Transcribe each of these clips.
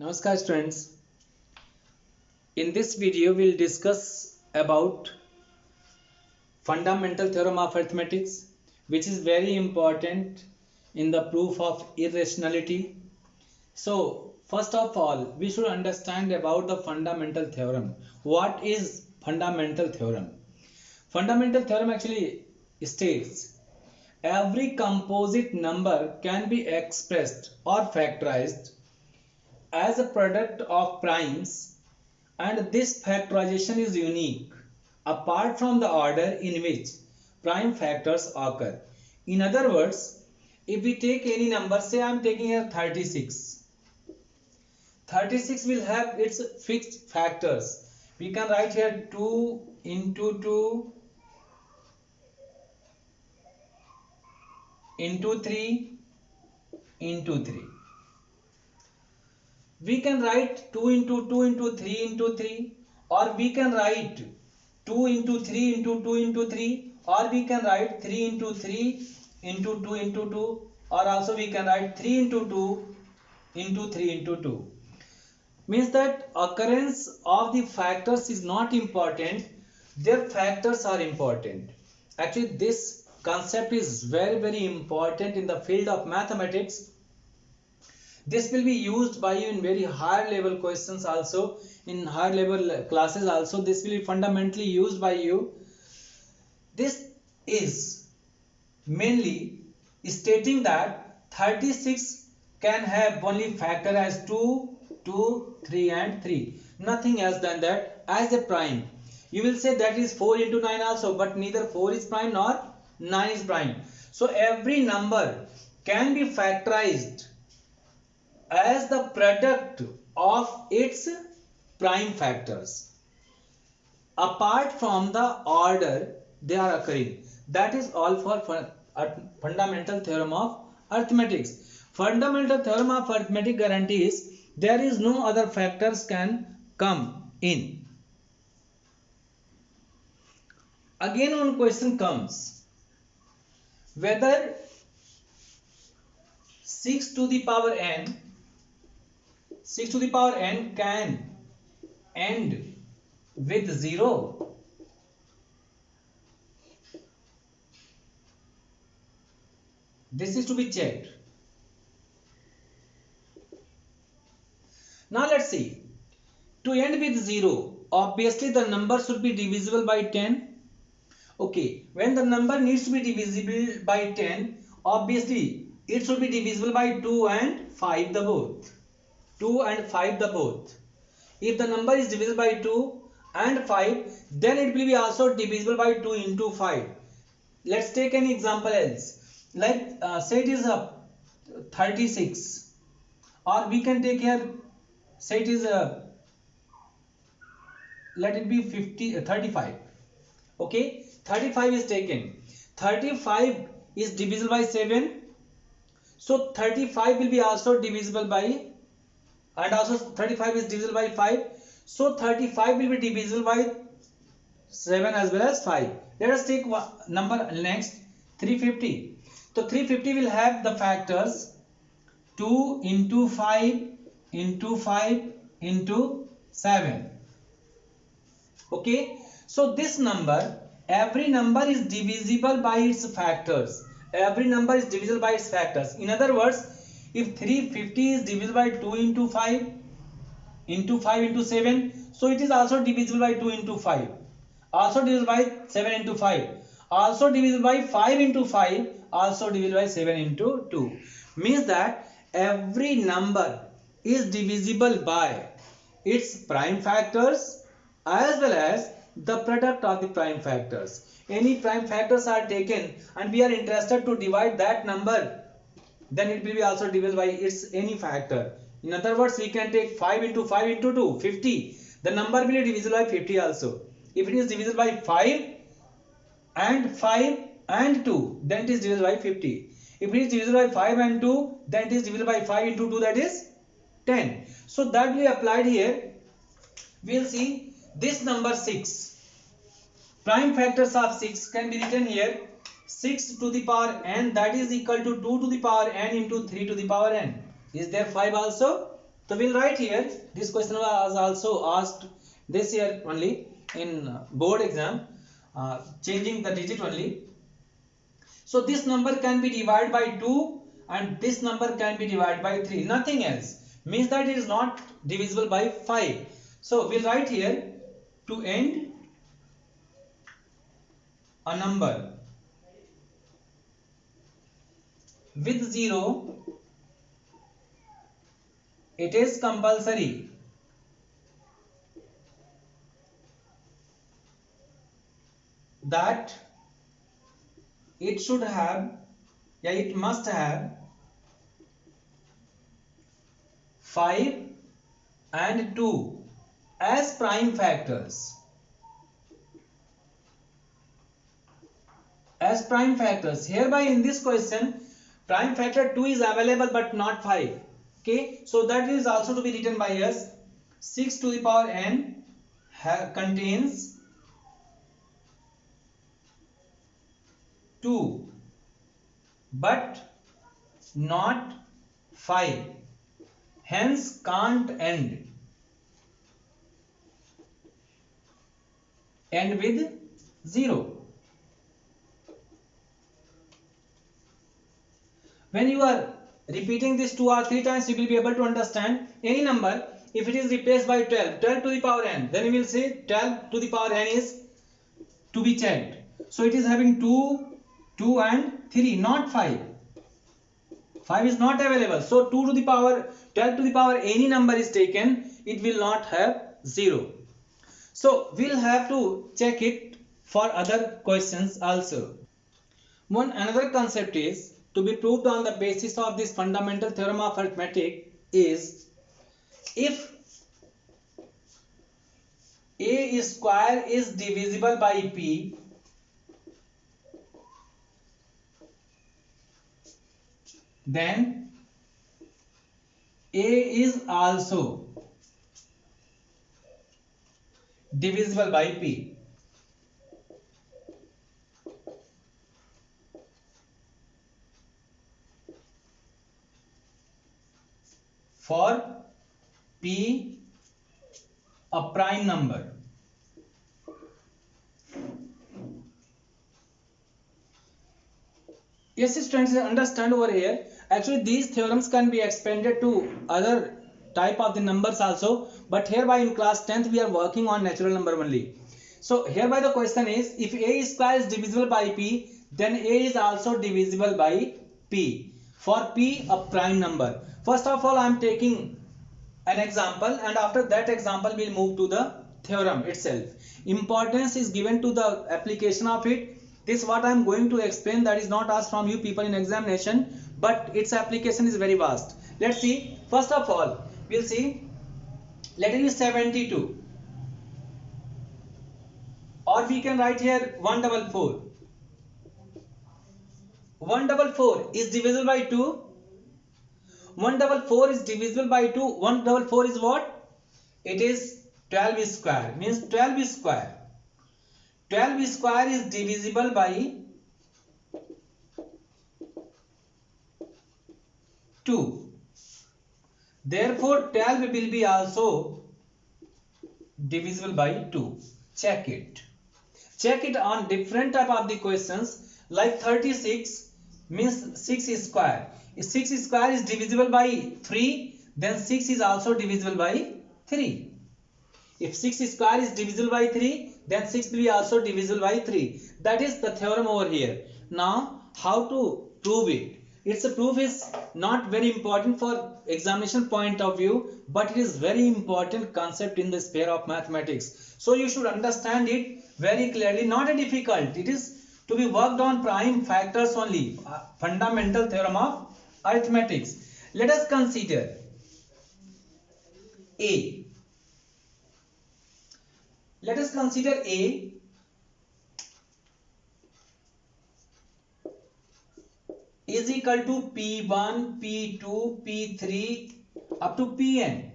Namaskar students. In this video we'll discuss about fundamental theorem of arithmetic, which is very important in the proof of irrationality. So first of all we should understand about the fundamental theorem. What is fundamental theorem? Fundamental theorem actually states every composite number can be expressed or factorized as a product of primes, and this factorization is unique apart from the order in which prime factors occur. In other words, if we take any number, say I am taking here 36. 36 will have its fixed factors. We can write here 2 into 2 into 3 into 3. We can write 2 into 2 into 3 into 3, or we can write 2 into 3 into 2 into 3, or we can write 3 into 3 into 2 into 2, or also we can write 3 into 2 into 3 into 2. Means that occurrence of the factors is not important, their factors are important. Actually this concept is very important in the field of mathematics. This will be used by you in very higher level questions also, in higher level classes also. This will be fundamentally used by you. This is mainly stating that 36 can have only factor as 2, 2, 3 and 3. Nothing else than that as a prime. You will say that is 4 into 9 also, but neither 4 is prime nor 9 is prime. So every number can be factorized as the product of its prime factors apart from the order they are occurring. That is all for fundamental theorem of arithmetic. Fundamental theorem of arithmetic guarantees there is no other factors can come in. Again one question comes whether 6 to the power n can end with 0. This is to be checked. Now let's see. To end with 0, obviously the number should be divisible by 10. Okay, when the number needs to be divisible by 10, obviously it should be divisible by 2 and 5 the both. 2 and 5 the both. If the number is divisible by 2 and 5, then it will be also divisible by 2 into 5. Let's take an example else. Like say it is a 36, or we can take here, say it is a, let it be 35. Okay, 35 is taken. 35 is divisible by 7. So 35 will be also divisible by, and also 35 is divisible by 5. So 35 will be divisible by 7 as well as 5. Let us take number next, 350. So 350 will have the factors 2 into 5 into 5 into 7. Okay, so this number, every number is divisible by its factors. Every number is divisible by its factors. In other words, if 350 is divisible by 2 into 5 into 5 into 7, so it is also divisible by 2 into 5, also divisible by 7 into 5, also divisible by 5 into 5, also divisible by 7 into 2. Means that every number is divisible by its prime factors as well as the product of the prime factors. Any prime factors are taken and we are interested to divide that number, then it will be also divisible by its any factor. In other words, we can take 5 into 5 into 2, 50. The number will be divisible by 50 also. If it is divisible by 5 and 2, then it is divisible by 50. If it is divisible by 5 and 2, then it is divisible by 5 into 2, that is 10. So that will be applied here. We will see this number 6. Prime factors of 6 can be written here. 6 to the power n, that is equal to 2 to the power n into 3 to the power n. Is there 5 also? So we'll write here, this question was also asked this year only in board exam, changing the digit only. So this number can be divided by 2 and this number can be divided by 3, nothing else, means that it is not divisible by 5. So we'll write here, to end a number with 0, it is compulsory that it should have, it must have 5 and 2 as prime factors. As prime factors, hereby in this question, prime factor 2 is available but not 5. Okay, so that is also to be written by us. 6 to the power n contains 2 but not 5, hence can't end with 0. When you are repeating this 2 or 3 times, you will be able to understand any number. If it is replaced by 12 to the power n, then you will say 12 to the power n is to be checked. So it is having 2 and 3, not 5. 5 is not available. So 12 to the power any number is taken, it will not have 0. So we'll have to check it for other questions also. Another concept is to be proved on the basis of this fundamental theorem of arithmetic is, if a square is divisible by p, then a is also divisible by p. For p a prime number. Yes, students, understand over here. Actually, these theorems can be expanded to other type of the numbers also, but hereby in class 10th we are working on natural number only. So hereby the question is, if a square is divisible by p, then a is also divisible by p. For p a prime number. First of all, I am taking an example, and after that example we will move to the theorem itself. Importance is given to the application of it. This what I am going to explain, that is not asked from you people in examination, but its application is very vast. Let's see. First of all, we'll see, let it be 72, or we can write here 144. 144 is divisible by 2. 144 is divisible by 2. 144 is what? It is 12 square, means 12 square. 12 square is divisible by 2. Therefore 12 will be also divisible by 2. Check it. Check it on different type of the questions, like 36 means 6 square. If 6 square is divisible by 3, then 6 is also divisible by 3. If 6 square is divisible by 3, then 6 will be also divisible by 3. That is the theorem over here. Now, how to prove it? Its proof is not very important for examination point of view, but it is very important concept in the sphere of mathematics. So you should understand it very clearly, not a difficult. It is to be worked on prime factors only, fundamental theorem of arithmetics. Let us consider A. Let us consider A is equal to P1, P2, P3 up to Pn.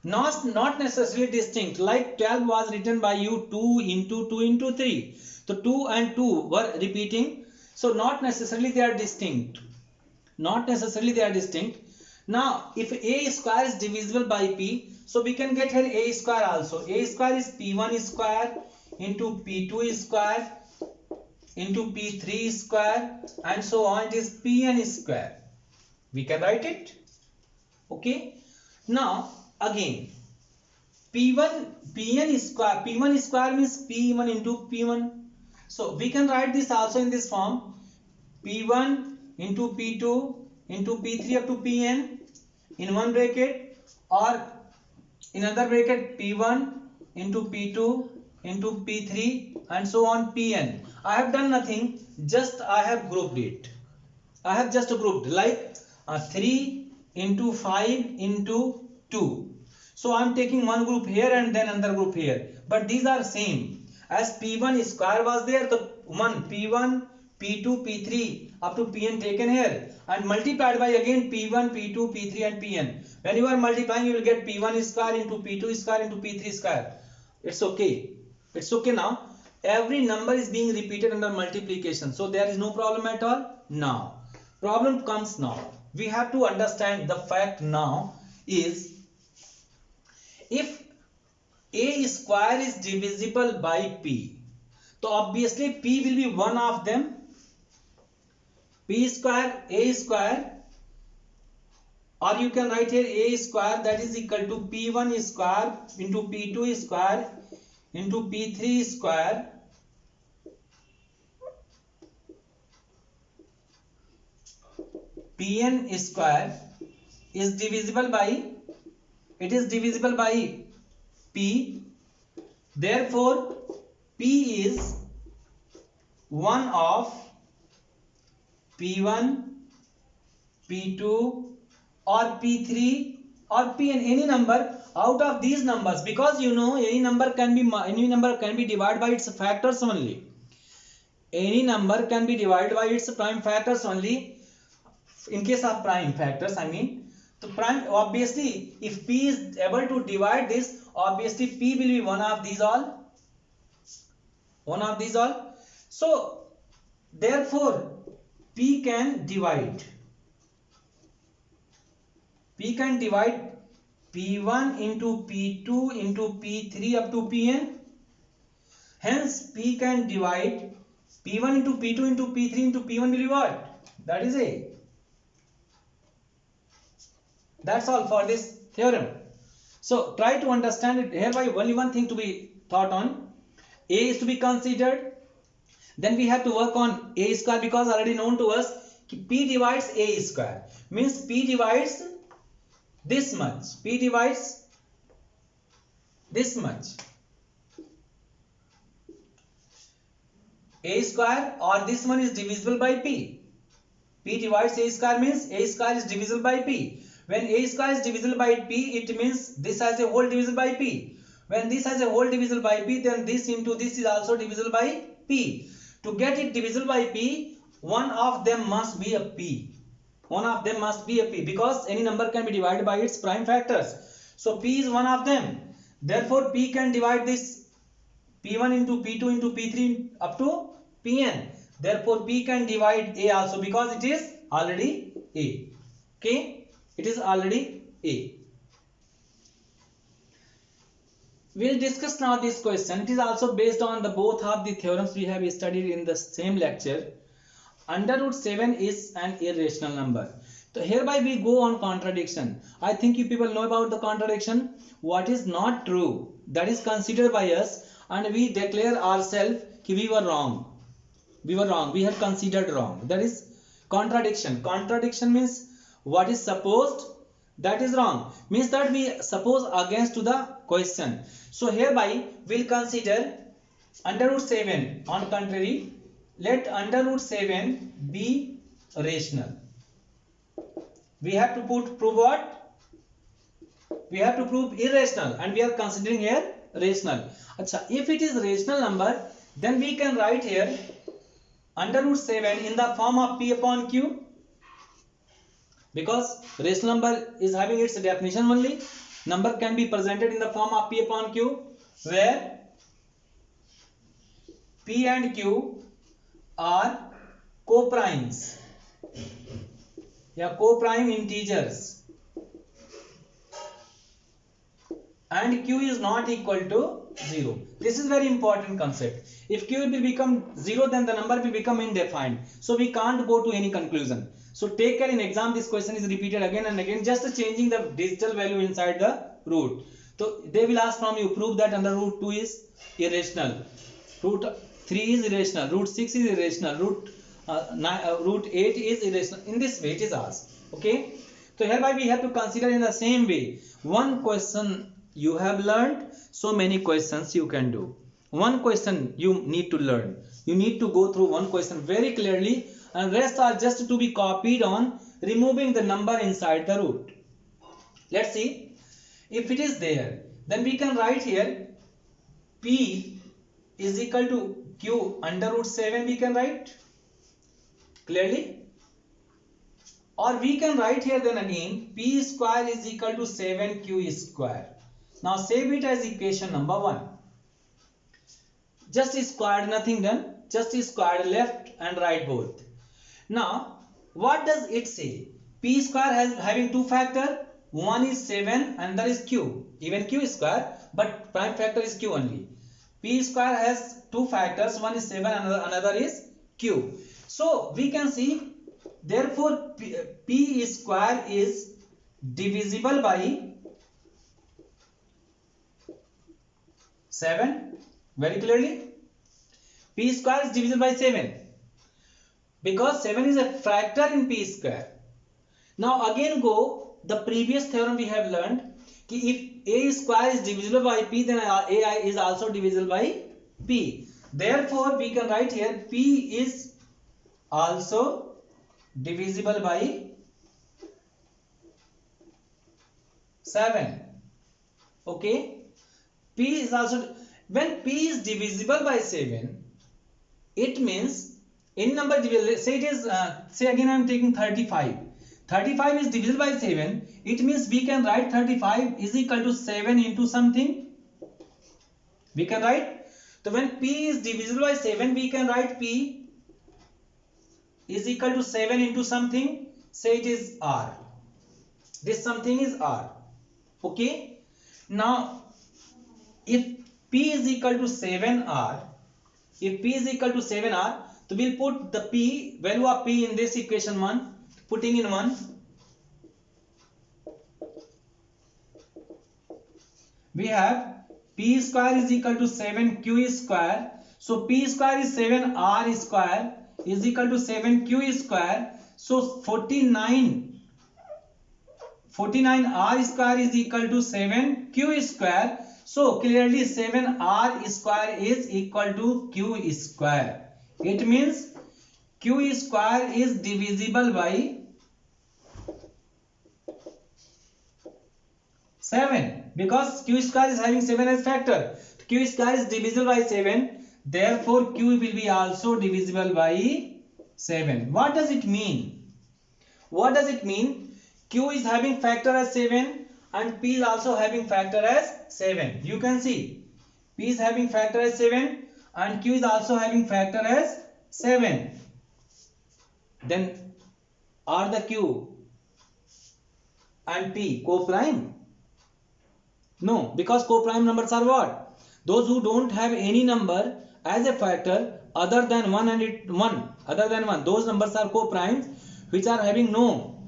Not necessarily distinct, like 12 was written by you 2 into 2 into 3. So 2 and 2 were repeating. So not necessarily they are distinct. Not necessarily they are distinct. Now if a square is divisible by p, so we can get here a square also. A square is p1 square into p2 square into p3 square and so on. It is pn square. We can write it. Okay. Now again pn square, p1 square means p1 into p1. So we can write this also in this form, p1 into p2 into p3 up to pn in one bracket, or in another bracket p1 into p2 into p3 and so on pn. I have done nothing, just I have grouped it. I have just grouped like 3 into 5 into 2. So I am taking one group here and then another group here, but these are same. As p1 square was there, the one p1 p2 p3 up to pn taken here and multiplied by again p1 p2 p3 and pn. When you are multiplying, you will get p1 square into p2 square into p3 square. It's okay. It's okay now. Every number is being repeated under multiplication, so there is no problem at all. Now problem comes now. We have to understand the fact now is, if a square is divisible by p, so obviously p will be one of them. P square, a square, or you can write here a square, that is equal to p1 square into p2 square into p3 square pn square is divisible by, it is divisible by p, therefore p is one of p1 p2 or p3 or pn, any number out of these numbers, because you know any number can be divided by its factors only. Any number can be divided by its prime factors only. In case of prime factors, I mean, so prime, obviously if p is able to divide this, obviously p will be one of these all, one of these all. So therefore p can divide, p can divide p1 into p2 into p3 up to pn. Hence p can divide p1 into p2 into p3 into p1 will be what? That is a. That's all for this theorem. So try to understand it. Hereby only one thing to be thought on. A is to be considered. Then we have to work on a square, because already known to us p divides a square. Means p divides this much. P divides this much. A square, or this one is divisible by p. P divides a square means a square is divisible by p. When a square is divisible by p, it means this has a whole divisible by p. When this has a whole divisible by p, then this into this is also divisible by p. To get it divisible by p, one of them must be a p. One of them must be a p, because any number can be divided by its prime factors. So p is one of them. Therefore p can divide this p1 into p2 into p3 up to pn. Therefore p can divide a also, because it is already a. Okay. It is already a. We will discuss now this question. It is also based on the both of the theorems we have studied in the same lecture. Under root 7 is an irrational number. So hereby we go on contradiction. I think you people know about the contradiction. What is not true, that is considered by us, and we declare ourselves that we were wrong. We were wrong. We have considered wrong. That is contradiction. Contradiction means what is supposed, that is wrong. Means that we suppose against to the question. So hereby we will consider under root 7. On contrary, let under root 7 be rational. We have to prove what? We have to prove irrational, and we are considering here rational. Achha, if it is rational number, then we can write here under root 7 in the form of p upon q. Because rational number is having its definition only. Number can be presented in the form of p upon q, where p and q are coprimes, coprime integers. and q is not equal to 0. This is very important concept. If q will become 0, then the number will become indefined, so we can't go to any conclusion. So take care, in exam this question is repeated again and again, just changing the digital value inside the root. So they will ask from you, prove that under root 2 is irrational, root 3 is irrational, root 6 is irrational, root 8 is irrational. In this way it is asked. Okay, so hereby we have to consider in the same way. One question you have learned, so many questions you can do. One question you need to learn, you need to go through one question very clearly, and rest are just to be copied on removing the number inside the root. Let's see. If it is there, then we can write here p is equal to q under root 7, we can write clearly. Or we can write here then again p square is equal to 7q square. Now save it as equation number 1. Just squared, nothing done, just squared left and right both. Now what does it say? P square has having two factor, one is 7 and there is q, even q square, but prime factor is q only. P square has two factors, one is 7 and another is q. So we can see, therefore p square is divisible by 7, very clearly. P square is divisible by 7 because 7 is a factor in p square. Now again go, the previous theorem we have learned, if a square is divisible by p, then a is also divisible by p. Therefore we can write here p is also divisible by 7. Okay, p is also, when p is divisible by 7, it means any number divisible, say it is say again I am taking 35. 35 is divisible by 7, it means we can write 35 is equal to 7 into something. We can write, so when p is divisible by 7, we can write p is equal to 7 into something, say it is r. This something is r. Okay, now if p is equal to 7r, if p is equal to 7r, so we'll put the p, value of p in this equation 1, putting in 1, we have p square is equal to 7q square. So p square is 7r square is equal to 7q square. So 49r square is equal to 7q square. So clearly 7r square is equal to q square. It means q square is divisible by 7 because q square is having 7 as factor. Q square is divisible by 7, therefore q will be also divisible by 7. What does it mean? What does it mean? Q is having factor as 7 and p is also having factor as 7. You can see p is having factor as 7 and q is also having factor as 7. Then are the q and p co-prime? No, because co-prime numbers are what? Those who don't have any number as a factor other than 1 and 1, other than 1, those numbers are co-primes which are having no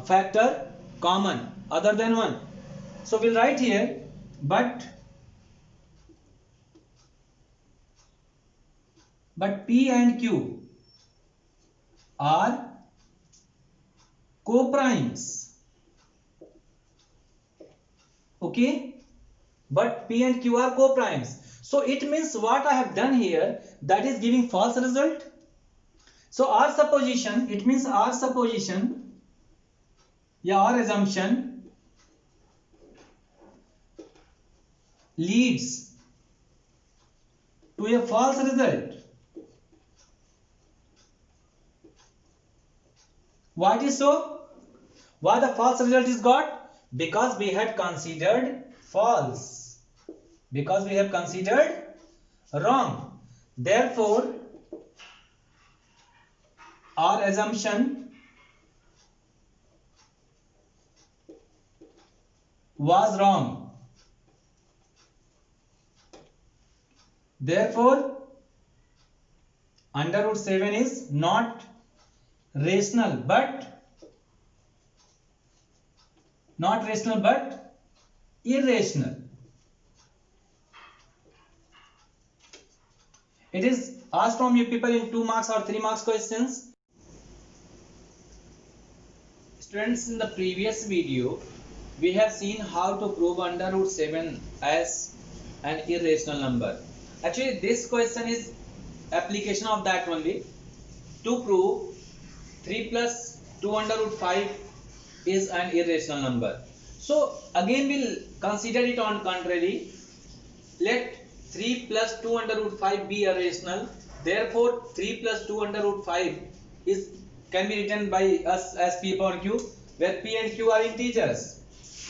factor common other than 1. So we'll write here, but p and q are co-primes. Okay, but p and q are co-primes. So it means what I have done here, that is giving false result. So our supposition, it means our supposition, yeah, our assumption leads to a false result. What is so? Why the false result is got? Because we had considered false. Because we have considered wrong. Therefore, our assumption was wrong. Therefore, under root 7 is not rational but irrational. It is asked from you people in 2 marks or 3 marks questions. Students, in the previous video we have seen how to prove under root 7 as an irrational number. Actually, this question is application of that only. To prove 3 plus 2 under root 5 is an irrational number. So again we'll consider it on contrary. Let 3 plus 2 under root 5 be irrational. Therefore 3 plus 2 under root 5 can be written by us as P upon Q, where P and Q are integers.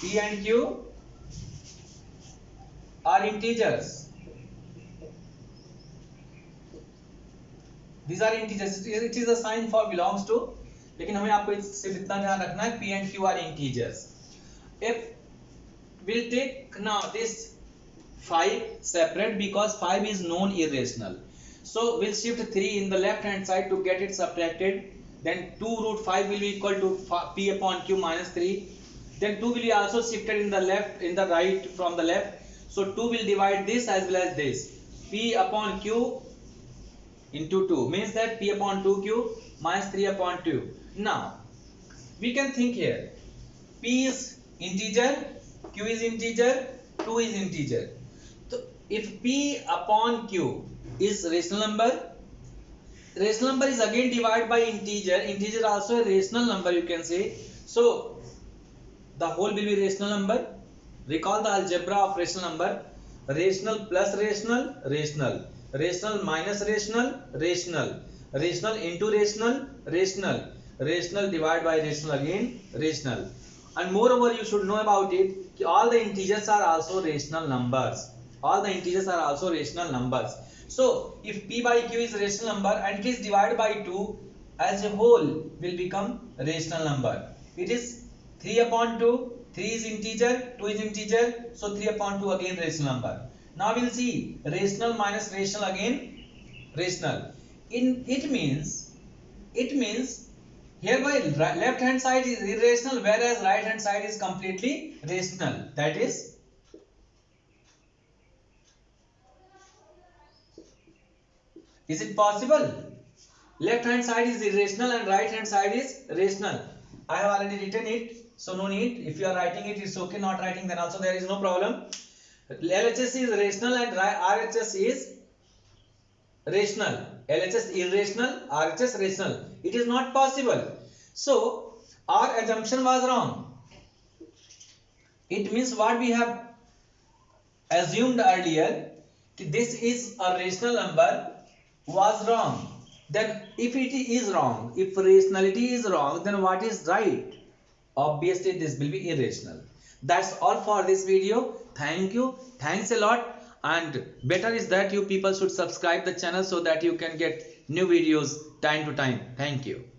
P and Q are integers. These are integers. It is a sign for belongs to, लेकिन हमें आपको सिर्फ इतना ध्यान रखना है, P and Q are integers. If we'll take now this 5 separate because 5 is known irrational. So we'll shift 3 in the left hand side to get it subtracted. Then 2 root 5 will be equal to P upon Q minus 3. Then 2 will be also shifted in the right from the left. So 2 will divide this as well as this. P upon Q into 2 means that P upon 2Q minus 3 upon 2. Now we can think here. P is integer, Q is integer, 2 is integer. So if P upon Q is rational number is again divided by integer. Integer also a rational number, you can say. So the whole will be rational number. Recall the algebra of rational number. Rational plus rational, rational. Rational minus rational, rational. Rational into rational, rational. Rational divided by rational again, rational. And moreover, you should know about it, all the integers are also rational numbers. All the integers are also rational numbers. So if P by Q is rational number and it is divided by 2, as a whole will become rational number. It is 3 upon 2, 3 is integer, 2 is integer, so 3 upon 2 again rational number. Now we'll see rational minus rational again rational. It means hereby left hand side is irrational whereas right hand side is completely rational. That is it possible? Left hand side is irrational and right hand side is rational. I have already written it, so no need. If you are writing it, it's okay. Not writing, then also there is no problem. LHS is rational and RHS is rational. LHS irrational, RHS rational. It is not possible. So our assumption was wrong. It means what we have assumed earlier, this is a rational number, was wrong. Then if it is wrong, if rationality is wrong, then what is right? Obviously this will be irrational. That's all for this video. Thank you. Thanks a lot. And better is that you people should subscribe the channel so that you can get new videos time to time. Thank you.